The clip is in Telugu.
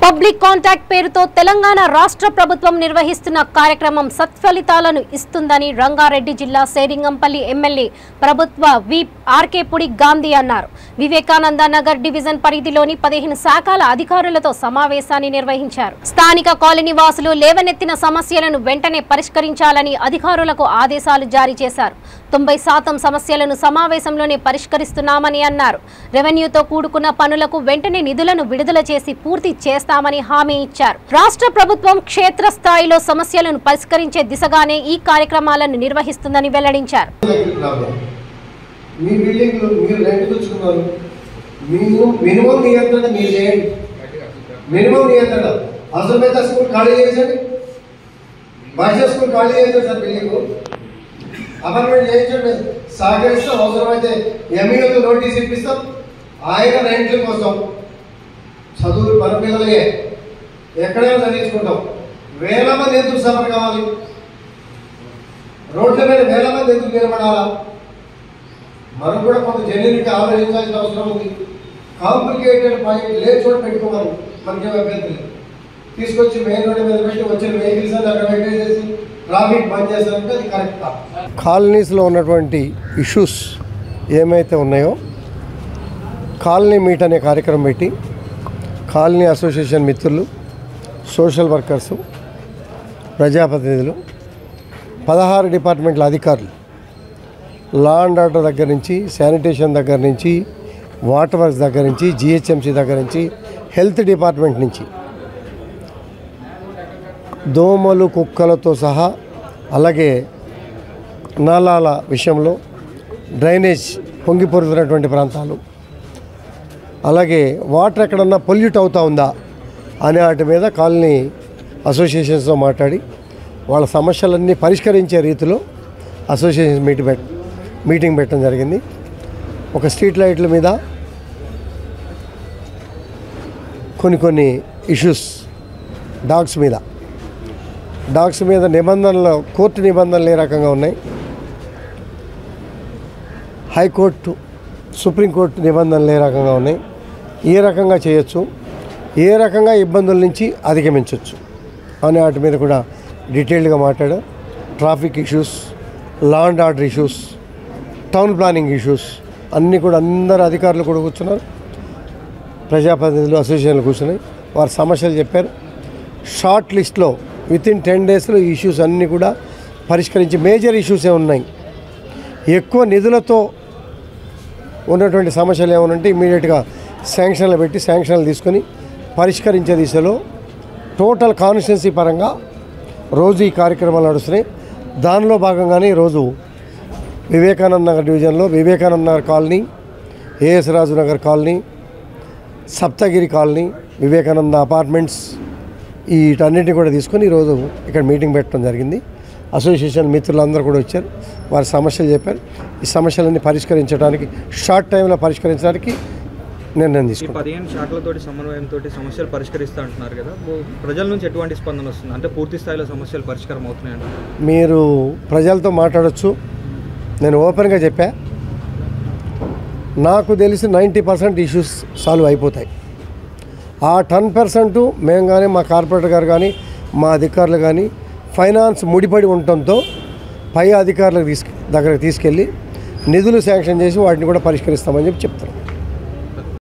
పబ్లిక్ కాంటాక్ట్ పేరుతో తెలంగాణ రాష్ట్ర ప్రభుత్వం నిర్వహిస్తున్న కార్యక్రమం సత్ఫలితాలను ఇస్తుందని రంగారెడ్డి జిల్లా సేరింగంపల్లి ఎమ్మెల్యే ప్రభుత్వ విప్ ఆర్కే పుడి గాంధీ అన్నారు. వివేకానంద నగర్ డివిజన్ పరిధిలోని 15 శాఖల అధికారులతో సమావేశాన్ని నిర్వహించారు. స్థానిక కాలనీ వాసులు లేవనెత్తిన సమస్యలను వెంటనే పరిష్కరించాలని అధికారులకు ఆదేశాలు జారీ చేశారు. 90% సమస్యలను సమావేశంలోనే పరిష్కరిస్తున్నామని అన్నారు. రెవెన్యూతో కూడుకున్న పనులకు వెంటనే నిధులను విడుదల చేసి పూర్తి చేస్తామని హామీ ఇచ్చారు. రాష్ట్ర ప్రభుత్వం క్షేత్రస్థాయిలో సమస్యలను పరిష్కరించే దిశగానే ఈ కార్యక్రమాలను నిర్వహిస్తుందని వెల్లడించారు. అపార్ట్మెంట్ చేయించండి, సహకరిస్తాం. అవసరమైతే ఎంఈఓతో నోటీస్ ఇప్పిస్తాం. ఆయన రెంట్ల కోసం చదువులు మన పిల్లలే ఎక్కడైనా చదివించుకుంటాం. వేల మంది ఎందుకు సఫర్ కావాలి? రోడ్ల మీద వేల మంది ఎందుకు నిలబడాలా? మనం కూడా కొంత జెన్యునిటీ ఆలోచించాల్సిన అవసరం ఉంది. కాంప్లికేటెడ్ పాయింట్ లేదు చోట పెట్టుకోవాలి. మనకేం అభ్యంతరం తీసుకొచ్చి మెయిన్ రోడ్డు మీద పెట్టి వచ్చిన వెహికల్స్ అక్కడ పెట్టేసేసి ట్రాఫిక్ బంద్ చేస్తారంటే అది కరెక్ట్ కాదు. కాలనీస్లో ఉన్నటువంటి ఇష్యూస్ ఏమైతే ఉన్నాయో కాలనీ మీట్ అనే కార్యక్రమం పెట్టి కాలనీ అసోసియేషన్ మిత్రులు, సోషల్ వర్కర్సు, ప్రజాప్రతినిధులు, 16 డిపార్ట్మెంట్ల అధికారులు, లా అండ్ ఆర్డర్ దగ్గర నుంచి, శానిటేషన్ దగ్గర నుంచి, వాటర్ వర్క్స్ దగ్గర నుంచి, జిహెచ్ఎంసీ దగ్గర నుంచి, హెల్త్ డిపార్ట్మెంట్ నుంచి దోమలు, కుక్కలతో సహా, అలాగే నాలాల విషయంలో, డ్రైనేజ్ పొంగిపొరుతున్నటువంటి ప్రాంతాలు, అలాగే వాటర్ ఎక్కడన్నా పొల్యూట్ అవుతూ ఉందా అనే వాటి మీద కాలనీ అసోసియేషన్స్తో మాట్లాడి వాళ్ళ సమస్యలన్నీ పరిష్కరించే రీతిలో అసోసియేషన్ మీటింగ్ పెట్టడం జరిగింది. ఒక స్ట్రీట్ లైట్ల మీద కొన్ని ఇష్యూస్, డాగ్స్ మీద నిబంధనలు, కోర్టు నిబంధనలు ఏ రకంగా ఉన్నాయి, హైకోర్టు, సుప్రీంకోర్టు నిబంధనలు ఏ రకంగా ఉన్నాయి, ఏ రకంగా చేయొచ్చు, ఏ రకంగా ఇబ్బందుల నుంచి అధిగమించవచ్చు అనే వాటి మీద కూడా డీటెయిల్డ్గా మాట్లాడాం. Traffic issues, law and order issues, town planning issues అన్నీ కూడా అందరు అధికారులు కూడా కూర్చున్నారు. ప్రజాప్రతినిధులు, అసోసియేషన్లు కూర్చున్నాయి. వారి సమస్యలు చెప్పారు. షార్ట్ లిస్ట్లో వితిన్ 10 డేస్లో ఈ ఇష్యూస్ అన్నీ కూడా పరిష్కరించి, మేజర్ ఇష్యూసే ఉన్నాయి. ఎక్కువ నిధులతో ఉన్నటువంటి సమస్యలు ఏమనంటే ఇమీడియట్గా శాంక్షన్లు పెట్టి శాంక్షన్లు తీసుకొని పరిష్కరించే దిశలో టోటల్ కాన్స్టిట్యున్సీ పరంగా రోజు ఈ కార్యక్రమాలు నడుస్తున్నాయి. దానిలో భాగంగానే ఈరోజు వివేకానంద నగర్ డివిజన్లో Vivekananda Nagar colony, AS Raju Nagar colony, Saptagiri colony, Vivekananda apartments వీటన్నిటిని కూడా తీసుకొని ఈరోజు ఇక్కడ మీటింగ్ పెట్టడం జరిగింది. అసోసియేషన్ మిత్రులందరూ కూడా వచ్చారు. వారి సమస్యలు చెప్పారు. ఈ సమస్యలన్నీ పరిష్కరించడానికి, షార్ట్ టైంలో పరిష్కరించడానికి నిర్ణయం తీసుకున్నాం. 15 శాఖలతో సమన్వయంతో సమస్యలు పరిష్కరిస్తూ అంటున్నారు కదా, ప్రజల నుంచి ఎటువంటి స్పందన వస్తుంది? అంటే పూర్తి స్థాయిలో సమస్యలు పరిష్కారం అవుతున్నాయంట? మీరు ప్రజలతో మాట్లాడచ్చు. నేను ఓపెన్గా చెప్పా, నాకు తెలిసి 90% ఇష్యూస్ సాల్వ్ అయిపోతాయి. ఆ 10% మేము కానీ, మా కార్పొరేటర్ గారు కానీ, మా అధికారులు కానీ ఫైనాన్స్ ముడిపడి ఉండటంతో పై అధికారులకు దగ్గరకు తీసుకెళ్ళి నిధులు శాంక్షన్ చేసి వాటిని కూడా పరిష్కరిస్తామని చెప్తారు.